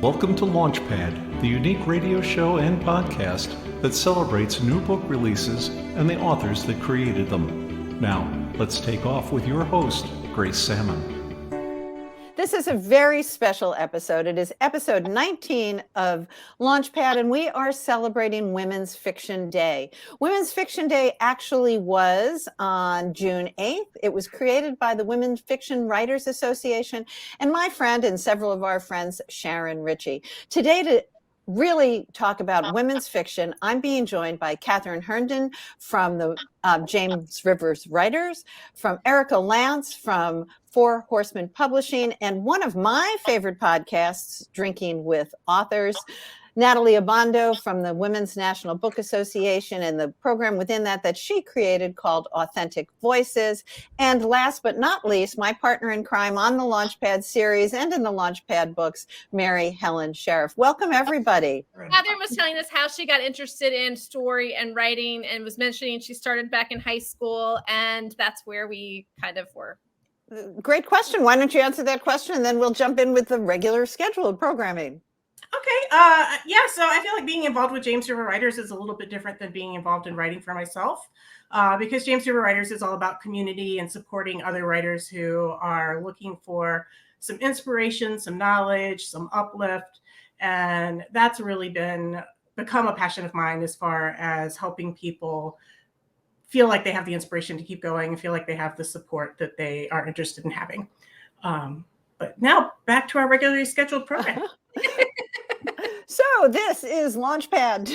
Welcome to Launchpad, the unique radio show and podcast that celebrates new book releases and the authors that created them. Now, let's take off with your host, Grace Salmon. This is a very special episode. It is episode 19 of Launchpad, and we are celebrating Women's Fiction Day. Women's Fiction Day actually was on June 8th. It was created by the Women's Fiction Writers Association and my friend and several of our friends, Sharon Ritchie. Today, to really talk about women's fiction, I'm being joined by Katharine Herndon from the James Rivers Writers, from Erika Lance from Horsemen Publishing, and one of my favorite podcasts, Drinking with Authors, Natalie Obando from the Women's National Book Association and the program within that she created called Authentic Voices. And last but not least, my partner in crime on the Launchpad series and in the Launchpad books, Mary Helen Sheriff. Welcome, everybody. Katharine was telling us how she got interested in story and writing and was mentioning she started back in high school, and that's where we kind of were. Great question. Why don't you answer that question, and then we'll jump in with the regular scheduled programming. Okay. So I feel like being involved with James River Writers is a little bit different than being involved in writing for myself, because James River Writers is all about community and supporting other writers who are looking for some inspiration, some knowledge, some uplift. And that's really become a passion of mine as far as helping people feel like they have the inspiration to keep going and feel like they have the support that they are interested in having. But now back to our regularly scheduled program. So this is Launchpad.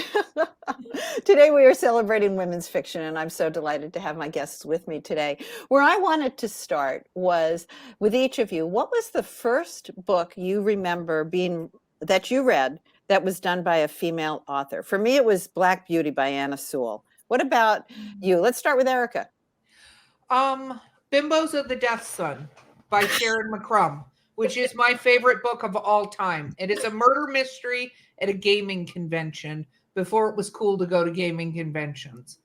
Today we are celebrating women's fiction, and I'm so delighted to have my guests with me today. Where I wanted to start was with each of you. What was the first book you remember that you read that was done by a female author? For me, it was Black Beauty by Anna Sewell. What about you? Let's start with Erika. Bimbos of the Death Sun by Sharon McCrum, which is my favorite book of all time. It is a murder mystery at a gaming convention before it was cool to go to gaming conventions.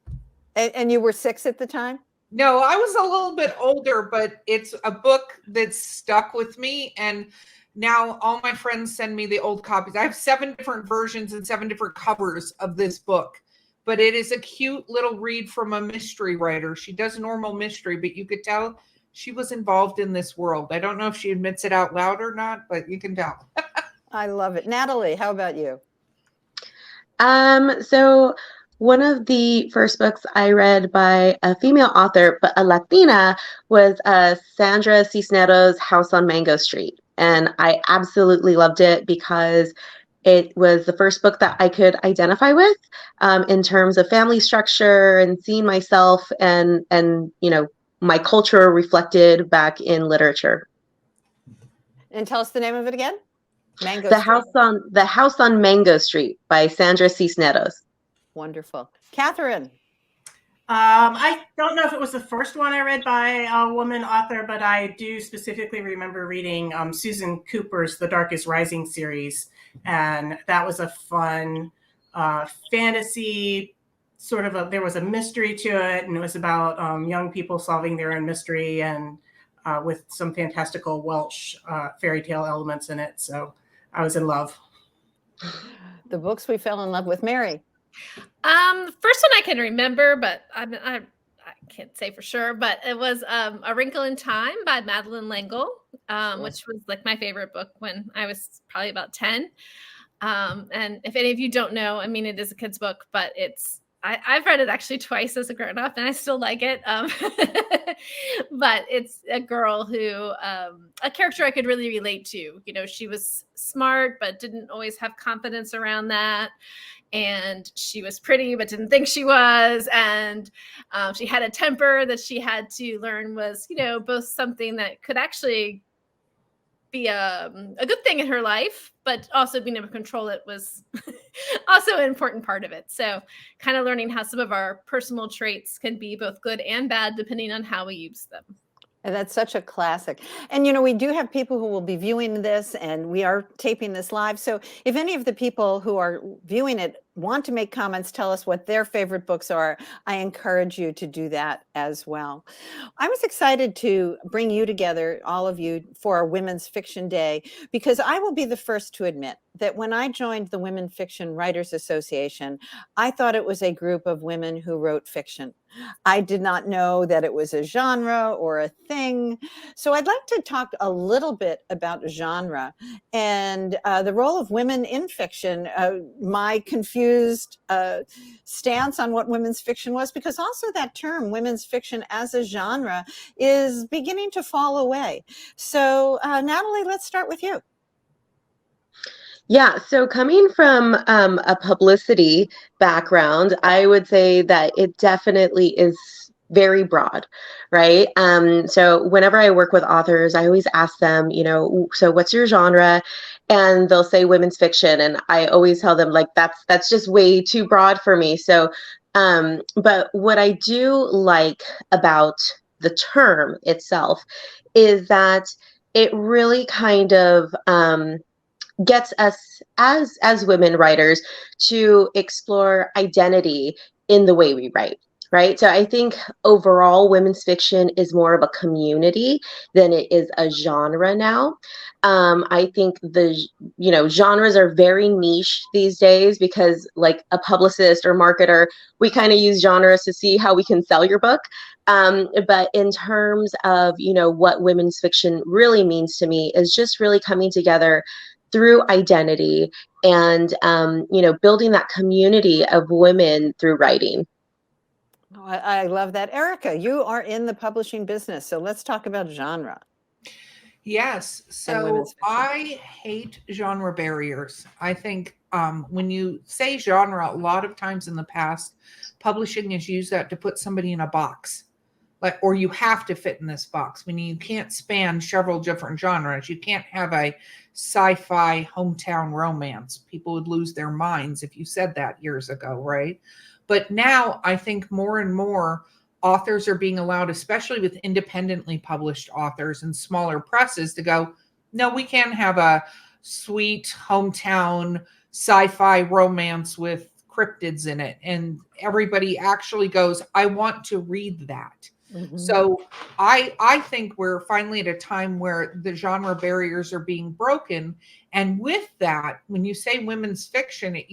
And you were 6 at the time? No, I was a little bit older, but it's a book that's stuck with me. And now all my friends send me the old copies. I have 7 different versions and 7 different covers of this book. But it is a cute little read from a mystery writer. She does normal mystery, but you could tell she was involved in this world. I don't know if she admits it out loud or not, but you can tell. I love it. Natalie, how about you? So one of the first books I read by a female author, but a Latina, was Sandra Cisneros' House on Mango Street. And I absolutely loved it because it was the first book that I could identify with in terms of family structure and seeing myself and my culture reflected back in literature. And tell us the name of it again. The House on Mango Street by Sandra Cisneros. Wonderful. Katharine. I don't know if it was the first one I read by a woman author, but I do specifically remember reading Susan Cooper's The Darkest Rising series. And that was a fun fantasy, there was a mystery to it, and it was about young people solving their own mystery, and with some fantastical Welsh fairy tale elements in it. So I was in love. The books we fell in love with. Mary. First one I can remember, but I can't say for sure, but it was A Wrinkle in Time by Madeleine L'Engle, which was like my favorite book when I was probably about 10. And if any of you don't know, I mean, it is a kid's book, but I've read it actually twice as a grown-up, and I still like it. But it's a girl who, a character I could really relate to. You know, she was smart, but didn't always have confidence around that. And she was pretty, but didn't think she was. And she had a temper that she had to learn was, both something that could actually be a good thing in her life, but also being able to control it was also an important part of it. So kind of learning how some of our personal traits can be both good and bad, depending on how we use them. And that's such a classic. And, we do have people who will be viewing this, and we are taping this live. So if any of the people who are viewing it want to make comments, tell us what their favorite books are, I encourage you to do that as well. I was excited to bring you together, all of you, for our Women's Fiction Day, because I will be the first to admit that when I joined the Women Fiction Writers Association, I thought it was a group of women who wrote fiction. I did not know that it was a genre or a thing. So I'd like to talk a little bit about genre and the role of women in fiction, my confused stance on what women's fiction was, because also that term, women's fiction as a genre, is beginning to fall away. So Natalie, let's start with you. Yeah, so coming from a publicity background, I would say that it definitely is very broad, right? So whenever I work with authors, I always ask them, so what's your genre? And they'll say women's fiction, and I always tell them like that's just way too broad for me. So, but what I do like about the term itself is that it really kind of gets us as women writers to explore identity in the way we write, right? So I think overall women's fiction is more of a community than it is a genre now. I think the genres are very niche these days because like a publicist or marketer, we kind of use genres to see how we can sell your book. But in terms of what women's fiction really means to me is just really coming together through identity and building that community of women through writing. Oh, I love that. Erika, you are in the publishing business, so let's talk about genre. Yes. So I hate genre barriers. I think when you say genre, a lot of times in the past, publishing has used that to put somebody in a box. Or you have to fit in this box, meaning you can't span several different genres. You can't have a sci-fi hometown romance. People would lose their minds if you said that years ago, right? But now I think more and more authors are being allowed, especially with independently published authors and smaller presses, to go, no, we can have a sweet hometown sci-fi romance with cryptids in it. And everybody actually goes, I want to read that. Mm-hmm. So I think we're finally at a time where the genre barriers are being broken. And with that, when you say women's fiction, it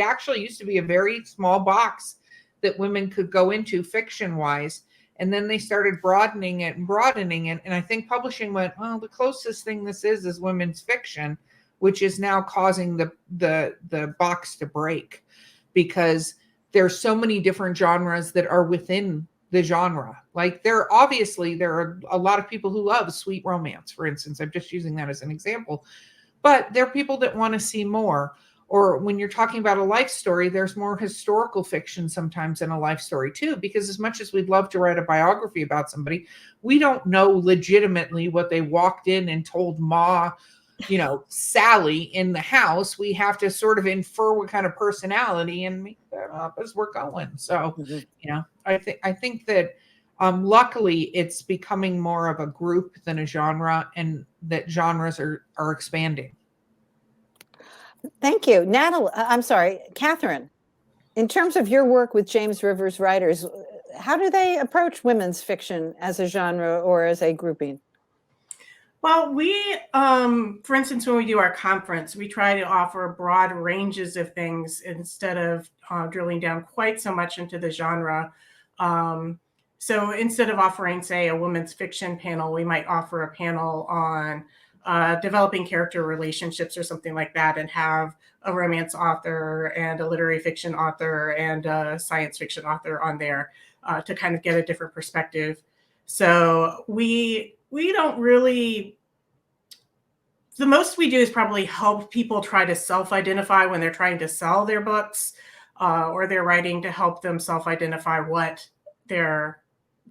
actually used to be a very small box that women could go into fiction wise. And then they started broadening it. And I think publishing went, well, the closest thing this is women's fiction, which is now causing the box to break because there's so many different genres that are within the genre. Like there are a lot of people who love sweet romance, for instance. I'm just using that as an example. But there are people that want to see more. Or when you're talking about a life story, there's more historical fiction sometimes in a life story too, because as much as we'd love to write a biography about somebody, we don't know legitimately what they walked in and told Ma, Sally in the house. We have to sort of infer what kind of personality and make that up as we're going. So, I think that luckily it's becoming more of a group than a genre, and that genres are expanding. Thank you. Katharine, in terms of your work with James Rivers writers, how do they approach women's fiction as a genre or as a grouping? Well, we, for instance, when we do our conference, we try to offer broad ranges of things instead of drilling down quite so much into the genre. So instead of offering, say, a women's fiction panel, we might offer a panel on developing character relationships or something like that, and have a romance author and a literary fiction author and a science fiction author on there to kind of get a different perspective. So we don't really, the most we do is probably help people try to self-identify when they're trying to sell their books or their writing, to help them self-identify what their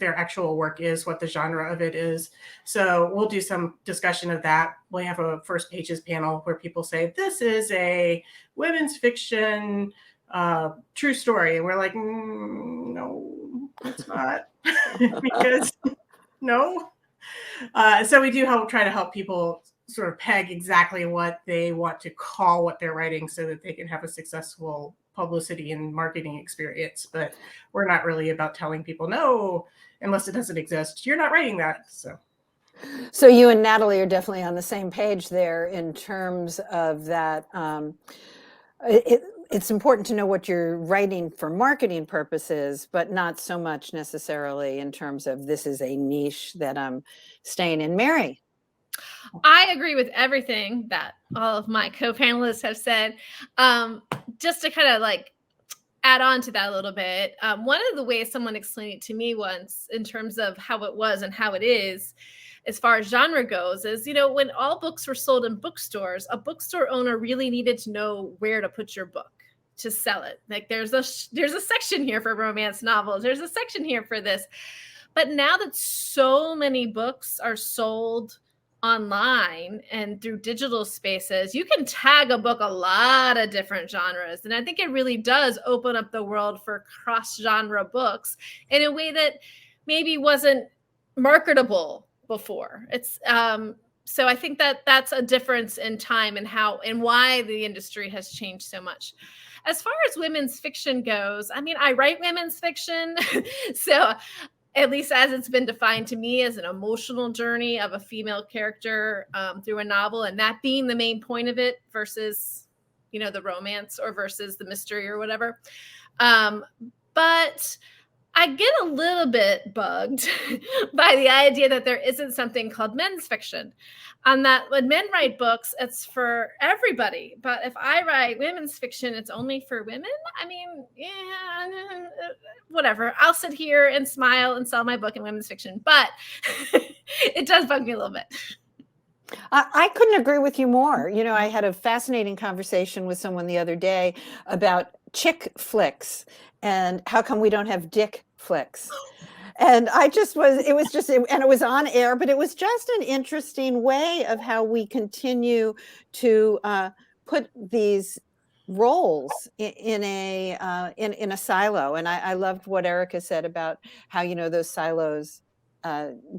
actual work is, what the genre of it is. So we'll do some discussion of that. We have a first pages panel where people say, this is a women's fiction true story. And we're like, no, it's not. Because no. So we do try to help people sort of peg exactly what they want to call what they're writing so that they can have a successful publicity and marketing experience. But we're not really about telling people, no, unless it doesn't exist, you're not writing that. So you and Natalie are definitely on the same page there in terms of that. It's important to know what you're writing for marketing purposes, but not so much necessarily in terms of this is a niche that I'm staying in. Mary. I agree with everything that all of my co-panelists have said. Just to kind of like add on to that a little bit, one of the ways someone explained it to me once in terms of how it was and how it is, as far as genre goes, is, you know, when all books were sold in bookstores, a bookstore owner really needed to know where to put your book to sell it. Like there's a section here for romance novels. There's a section here for this. But now that so many books are sold online and through digital spaces, you can tag a book a lot of different genres. And I think it really does open up the world for cross-genre books in a way that maybe wasn't marketable before. It's so I think that that's a difference in time and how and why the industry has changed so much. As far as women's fiction goes, I mean, I write women's fiction, so at least as it's been defined to me as an emotional journey of a female character through a novel, and that being the main point of it versus, you know, the romance or versus the mystery or whatever. But I get a little bit bugged by the idea that there isn't something called men's fiction. And that when men write books, it's for everybody. But if I write women's fiction, it's only for women. I mean, yeah, whatever. I'll sit here and smile and sell my book in women's fiction. But it does bug me a little bit. I couldn't agree with you more. You know, I had a fascinating conversation with someone the other day about chick flicks and how come we don't have dick flicks. And it was on air, but it was just an interesting way of how we continue to put these roles in a silo. And I loved what Erika said about how, you know, those silos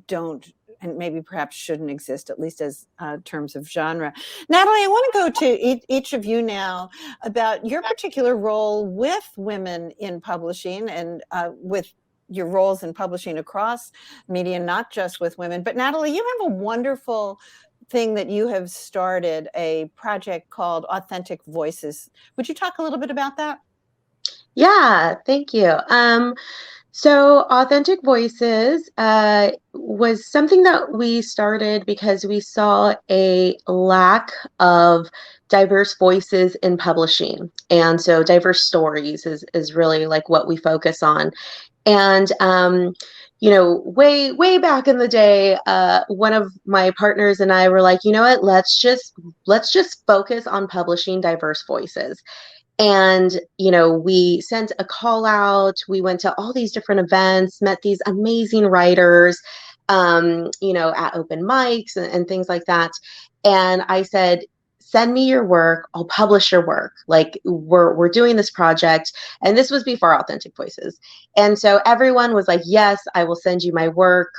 don't and maybe perhaps shouldn't exist, at least as terms of genre. Natalie, I want to go to each of you now about your particular role with women in publishing and with your roles in publishing across media, not just with women. But Natalie, you have a wonderful thing that you have started, a project called Authentic Voices. Would you talk a little bit about that? Yeah, thank you. So Authentic Voices was something that we started because we saw a lack of diverse voices in publishing. And so diverse stories is really like what we focus on. And, you know, way back in the day, one of my partners and I were like, you know what, let's just focus on publishing diverse voices. And, you know, we sent a call out, we went to all these different events, met these amazing writers, you know, at open mics and things like that. And I said, send me your work, I'll publish your work. Like we're doing this project. And this was before Authentic Voices. And so everyone was like, yes, I will send you my work.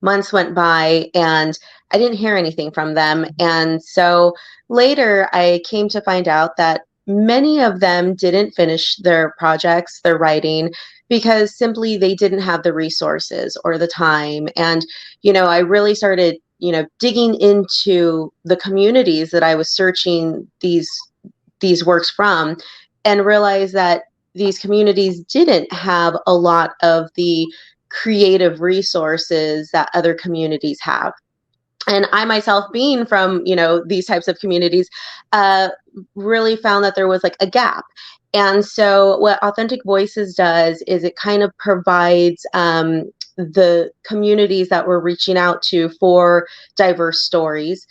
Months went by and I didn't hear anything from them. And so later I came to find out that many of them didn't finish their projects, their writing, because simply they didn't have the resources or the time. And, you know, I really started, you know, digging into the communities that I was searching these works from and realized that these communities didn't have a lot of the creative resources that other communities have. And I myself, being from, you know, these types of communities, really found that there was like a gap. And so what Authentic Voices does is it kind of provides the communities that we're reaching out to for diverse stories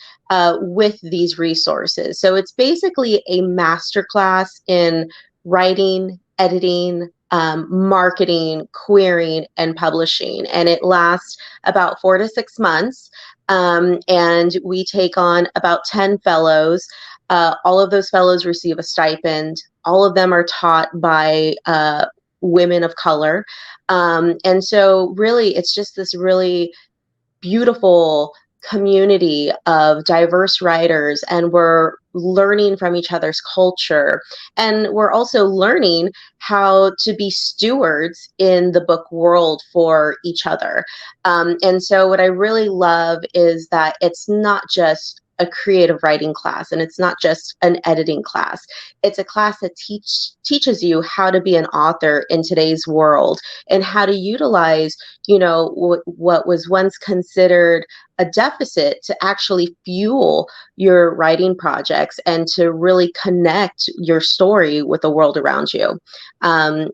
with these resources. So it's basically a masterclass in writing, editing, marketing, querying, and publishing. And it lasts about 4 to 6 months. And we take on about 10 fellows. All of those fellows receive a stipend. All of them are taught by women of color. And so really, it's just this really beautiful community of diverse writers, and we're learning from each other's culture. And we're also learning how to be stewards in the book world for each other. And so what I really love is that it's not just a creative writing class, and it's not just an editing class. It's a class that teaches you how to be an author in today's world, and how to utilize, what was once considered a deficit to actually fuel your writing projects and to really connect your story with the world around you. I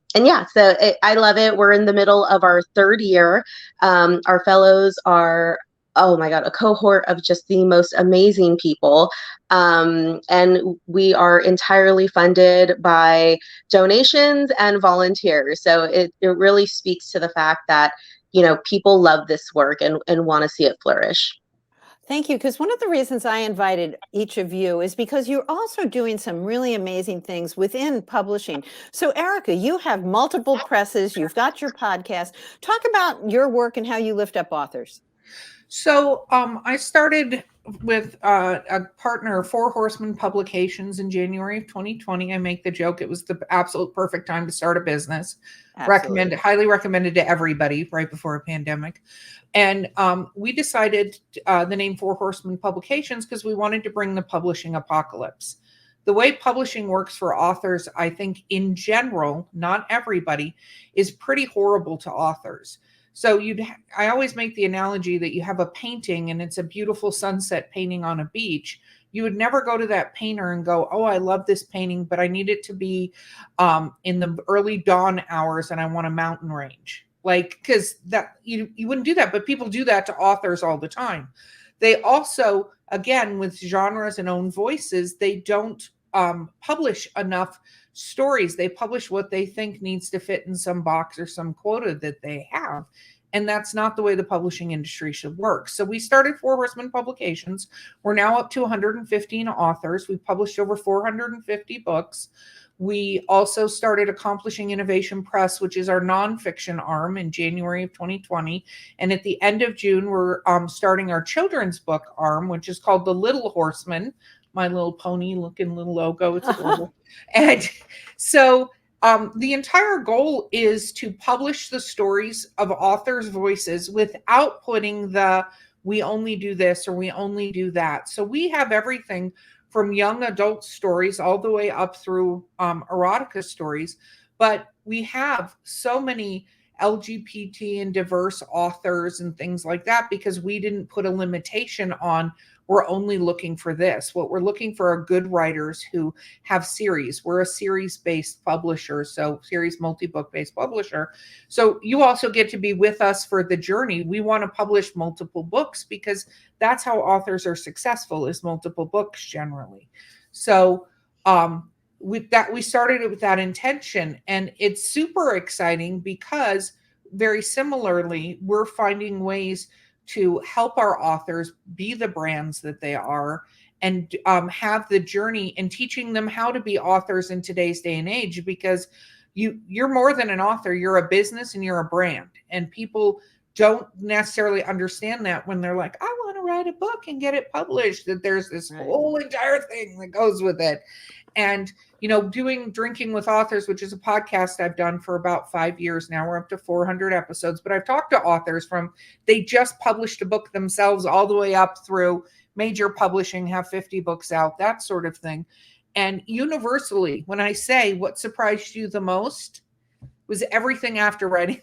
love it. We're in the middle of our third year. Our fellows are, oh my God, a cohort of just the most amazing people. And we are entirely funded by donations and volunteers. So it really speaks to the fact that, people love this work and want to see it flourish. Thank you. Because one of the reasons I invited each of you is because you're also doing some really amazing things within publishing. So, Erika, you have multiple presses, you've got your podcast. Talk about your work and how you lift up authors. So I started with a partner, Four Horsemen Publications, in January of 2020. I make the joke it was the absolute perfect time to start a business. Absolutely. Highly recommended to everybody right before a pandemic. And we decided the name Four Horsemen Publications because we wanted to bring the publishing apocalypse. The way publishing works for authors, I think in general, not everybody, is pretty horrible to authors. So I always make the analogy that you have a painting and it's a beautiful sunset painting on a beach. You would never go to that painter and go, oh, I love this painting, but I need it to be in the early dawn hours and I want a mountain range. Because that you wouldn't do that, but people do that to authors all the time. They also, again, with genres and own voices, they don't publish enough stories. They publish what they think needs to fit in some box or some quota that they have. And that's not the way the publishing industry should work. So we started Four Horsemen Publications. We're now up to 115 authors. We've published over 450 books. We also started Accomplishing Innovation Press, which is our nonfiction arm, in January of 2020. And at the end of June, we're starting our children's book arm, which is called The Little Horseman. My Little Pony looking little logo. It's adorable. And so the entire goal is to publish the stories of authors' voices without putting we only do this or we only do that. So we have everything from young adult stories all the way up through erotica stories. But we have so many LGBT and diverse authors and things like that because we didn't put a limitation on we're only looking for this. What we're looking for are good writers who have series. We're a series-based publisher, so series multi-book-based publisher. So you also get to be with us for the journey. We want to publish multiple books because that's how authors are successful, is multiple books generally. So with that, we started it with that intention, and it's super exciting because very similarly, we're finding ways to help our authors be the brands that they are and have the journey and teaching them how to be authors in today's day and age, because you're more than an author. You're a business and you're a brand, and people don't necessarily understand that when they're like, I want to write a book and get it published, that there's this whole entire thing that goes with it. And, doing Drinking with Authors, which is a podcast I've done for about 5 years now. We're up to 400 episodes, but I've talked to authors they just published a book themselves all the way up through major publishing, have 50 books out, that sort of thing. And universally, when I say what surprised you the most was everything after writing.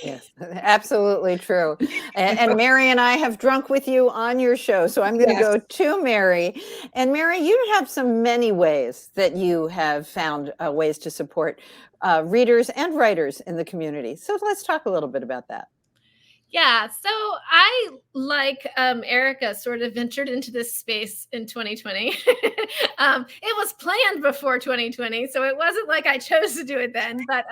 Yes, absolutely true. And Mary and I have drunk with you on your show. So I'm going to go to Mary. And Mary, you have many ways that you have found ways to support readers and writers in the community. So let's talk a little bit about that. Yeah, so I, like Erika, sort of ventured into this space in 2020. It was planned before 2020, so it wasn't like I chose to do it then. But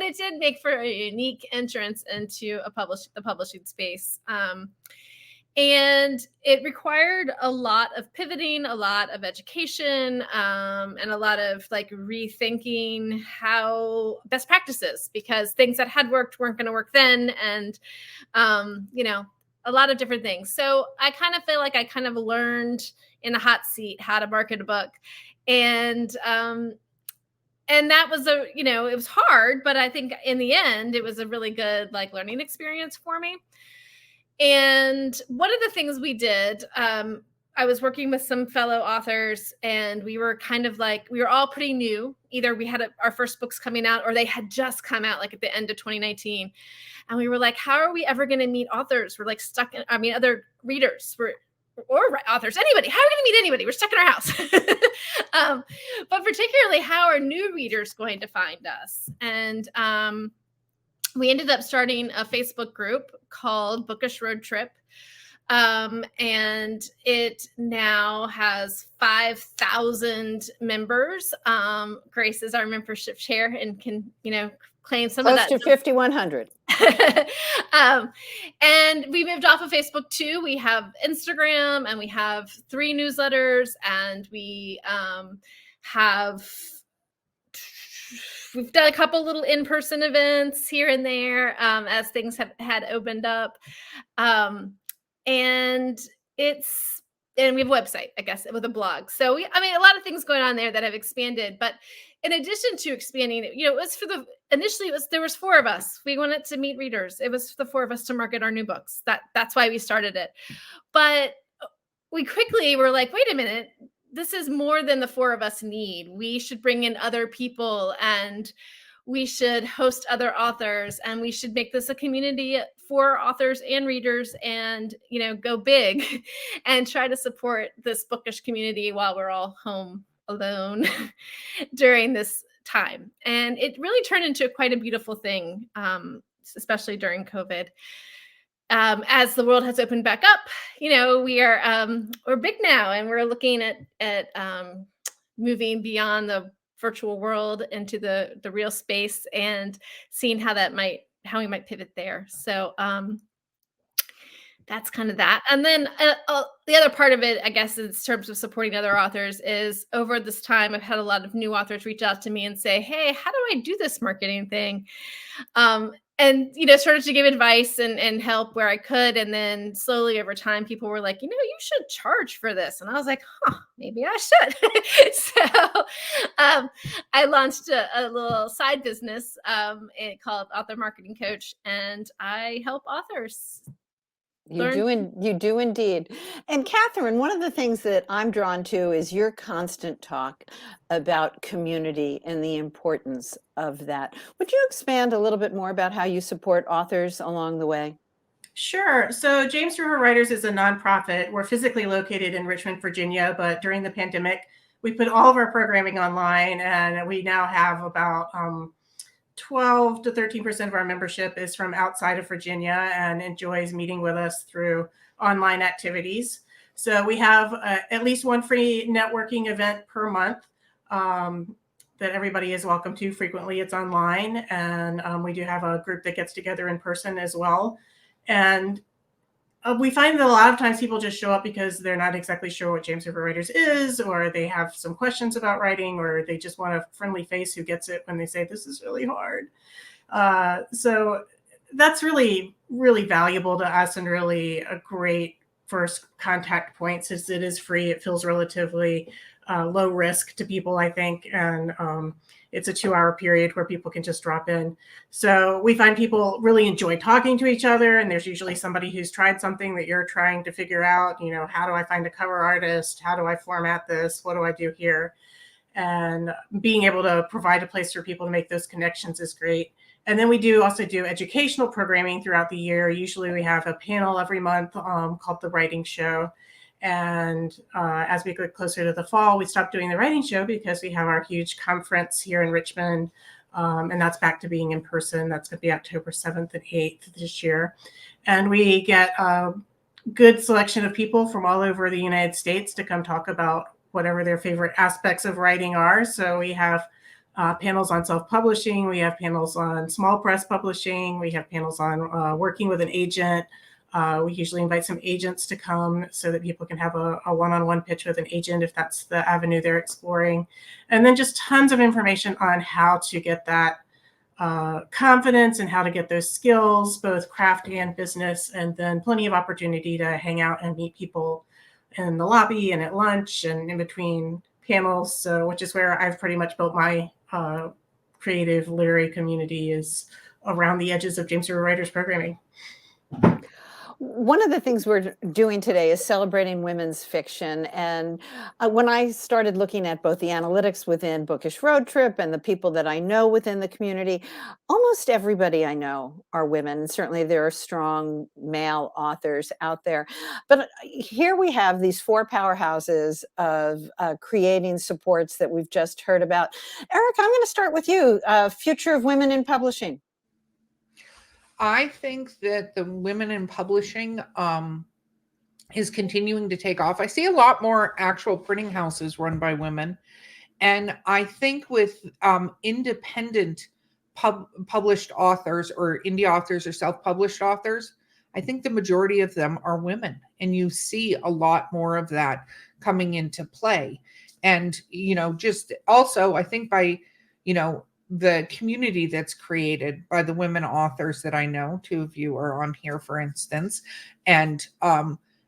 it did make for a unique entrance into the publishing space. And it required a lot of pivoting, a lot of education, and a lot of rethinking how best practices, because things that had worked weren't going to work then. And, a lot of different things. So I kind of feel like I kind of learned in the hot seat how to market a book. And that was it was hard, but I think in the end, it was a really good like learning experience for me. And one of the things we did, I was working with some fellow authors, and we were kind of like, we were all pretty new. Either we had our first books coming out, or they had just come out like at the end of 2019. And we were like, how are we ever going to meet authors? We're like stuck in, other readers or authors, anybody. How are we going to meet anybody? We're stuck in our house. But particularly, how are new readers going to find us? And we ended up starting a Facebook group called Bookish Road Trip. And it now has 5,000 members. Grace is our membership chair and can, claim some Close of that. To 5,100. And we moved off of Facebook too. We have Instagram, and we have 3 newsletters, and we've done a couple little in-person events here and there as things had opened up. And we have a website, I guess, with a blog. So a lot of things going on there that have expanded. But in addition to expanding, it was initially there was 4 of us. We wanted to meet readers. It was the 4 of us to market our new books. That's why we started it. But we quickly were like, wait a minute, this is more than the 4 of us need. We should bring in other people, and we should host other authors, and we should make this a community for authors and readers, and, go big and try to support this bookish community while we're all home alone during this time. And it really turned into quite a beautiful thing, especially during COVID. As the world has opened back up, we're big now, and we're looking at moving beyond the virtual world into the real space, and seeing how we might pivot there. So that's kind of that. And then the other part of it, I guess, in terms of supporting other authors, is over this time, I've had a lot of new authors reach out to me and say, hey, how do I do this marketing thing? And, started to give advice and help where I could. And then slowly over time, people were like, you should charge for this. And I was like, maybe I should. So I launched a little side business called Author Marketing Coach, and I help authors. You do indeed. And Katharine, one of the things that I'm drawn to is your constant talk about community and the importance of that. Would you expand a little bit more about how you support authors along the way? Sure. So James River Writers is a nonprofit. We're physically located in Richmond, Virginia, but during the pandemic, we put all of our programming online, and we now have about 12 to 13% of our membership is from outside of Virginia and enjoys meeting with us through online activities. So we have at least one free networking event per month that everybody is welcome to. Frequently it's online, and we do have a group that gets together in person as well. And we find that a lot of times people just show up because they're not exactly sure what James River Writers is, or they have some questions about writing, or they just want a friendly face who gets it when they say, this is really hard. So that's really, really valuable to us, and really a great first contact point, since it is free. It feels relatively low risk to people, I think. And it's a 2-hour period where people can just drop in. So we find people really enjoy talking to each other. And there's usually somebody who's tried something that you're trying to figure out, how do I find a cover artist? How do I format this? What do I do here? And being able to provide a place for people to make those connections is great. And then we also do educational programming throughout the year. Usually we have a panel every month called The Writing Show. And as we get closer to the fall, we stopped doing the writing show because we have our huge conference here in Richmond. And that's back to being in person. That's going to be October 7th and 8th this year. And we get a good selection of people from all over the United States to come talk about whatever their favorite aspects of writing are. So we have panels on self-publishing. We have panels on small press publishing. We have panels on working with an agent. We usually invite some agents to come so that people can have a one-on-one pitch with an agent if that's the avenue they're exploring. And then just tons of information on how to get that confidence and how to get those skills, both craft and business, and then plenty of opportunity to hang out and meet people in the lobby and at lunch and in between panels. So, which is where I've pretty much built my creative literary community, is around the edges of James River Writers programming. One of the things we're doing today is celebrating women's fiction. And when I started looking at both the analytics within Bookish Road Trip and the people that I know within the community, almost everybody I know are women. And certainly there are strong male authors out there. But here we have these four powerhouses of creating supports that we've just heard about. Erika, I'm going to start with you. Future of women in publishing. I think that the women in publishing is continuing to take off. I see a lot more actual printing houses run by women. And I think with independent published authors or indie authors or self-published authors, I think the majority of them are women. And you see a lot more of that coming into play. And, just also, I think by, the community that's created by the women authors that I know, two of you are on here, for instance. And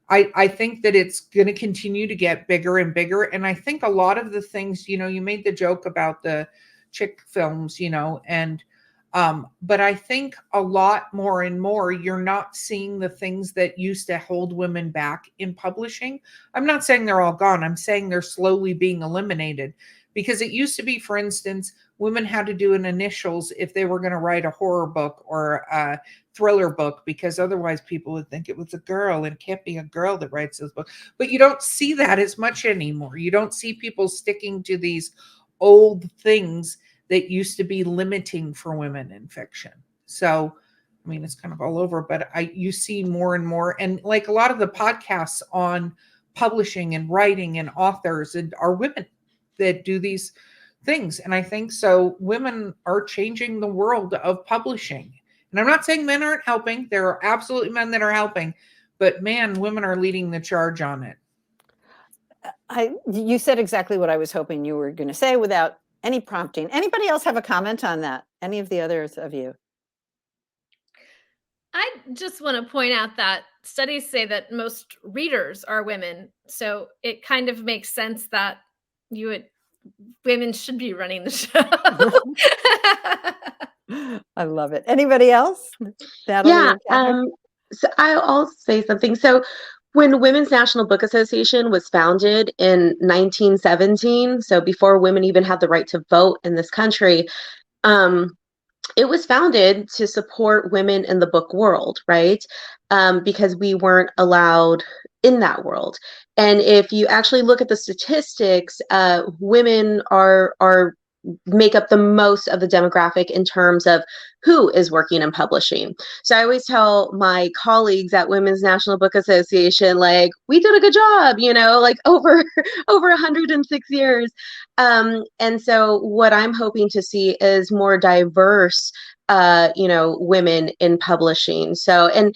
I think that it's going to continue to get bigger and bigger. And I think a lot of the things, you made the joke about the chick films, and but I think a lot more and more, you're not seeing the things that used to hold women back in publishing. I'm not saying they're all gone. I'm saying they're slowly being eliminated. Because it used to be, for instance, women had to do an initials if they were going to write a horror book or a thriller book, because otherwise people would think it was a girl, and it can't be a girl that writes this book. But you don't see that as much anymore. You don't see people sticking to these old things that used to be limiting for women in fiction. So, I mean, it's kind of all over, but you see more and more. And like a lot of the podcasts on publishing and writing and authors are women that do these things. And I think so women are changing the world of publishing. And I'm not saying men aren't helping. There are absolutely men that are helping, but man, women are leading the charge on it. You said exactly what I was hoping you were going to say without any prompting. Anybody else have a comment on that? Any of the others of you? I just want to point out that studies say that most readers are women. So it kind of makes sense that women should be running the show. I love it. Anybody else? Natalie, so I'll say something. So when Women's National Book Association was founded in 1917, so before women even had the right to vote in this country, it was founded to support women in the book world, right? Because we weren't allowed in that world. And if you actually look at the statistics, women make up the most of the demographic in terms of who is working in publishing. So I always tell my colleagues at Women's National Book Association, like, we did a good job, like over 106 years. And so what I'm hoping to see is more diverse women in publishing. So, and,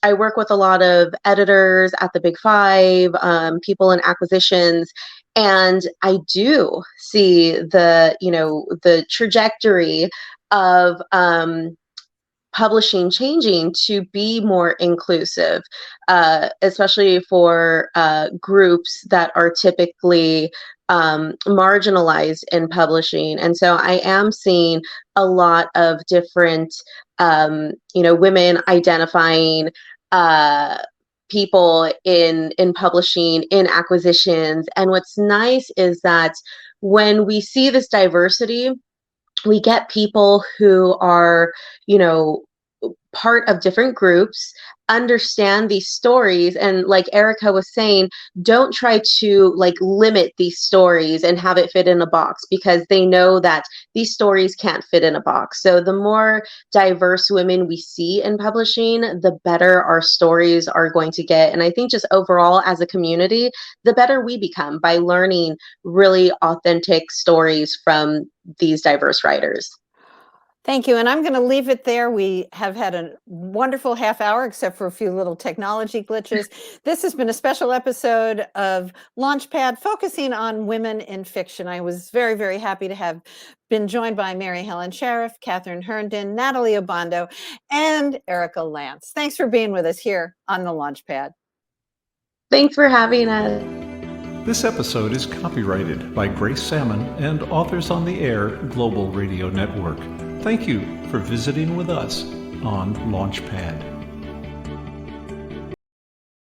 I work with a lot of editors at the Big Five, people in acquisitions, and I do see the trajectory of publishing changing to be more inclusive, especially for groups that are typically marginalized in publishing. And so I am seeing a lot of different, women identifying people in publishing, in acquisitions. And what's nice is that when we see this diversity, we get people who are, part of different groups, understand these stories, and like Erika was saying, don't try to limit these stories and have it fit in a box, because they know that these stories can't fit in a box. So the more diverse women we see in publishing, the better our stories are going to get. And I think just overall as a community, the better we become by learning really authentic stories from these diverse writers. Thank you. And I'm going to leave it there. We have had a wonderful half hour, except for a few little technology glitches. This has been a special episode of Launchpad focusing on women in fiction. I was very, very happy to have been joined by Mary Helen Sheriff, Katharine Herndon, Natalie Obando, and Erika Lance. Thanks for being with us here on the Launchpad. Thanks for having us. This episode is copyrighted by Grace Salmon and Authors on the Air Global Radio Network. Thank you for visiting with us on Launchpad.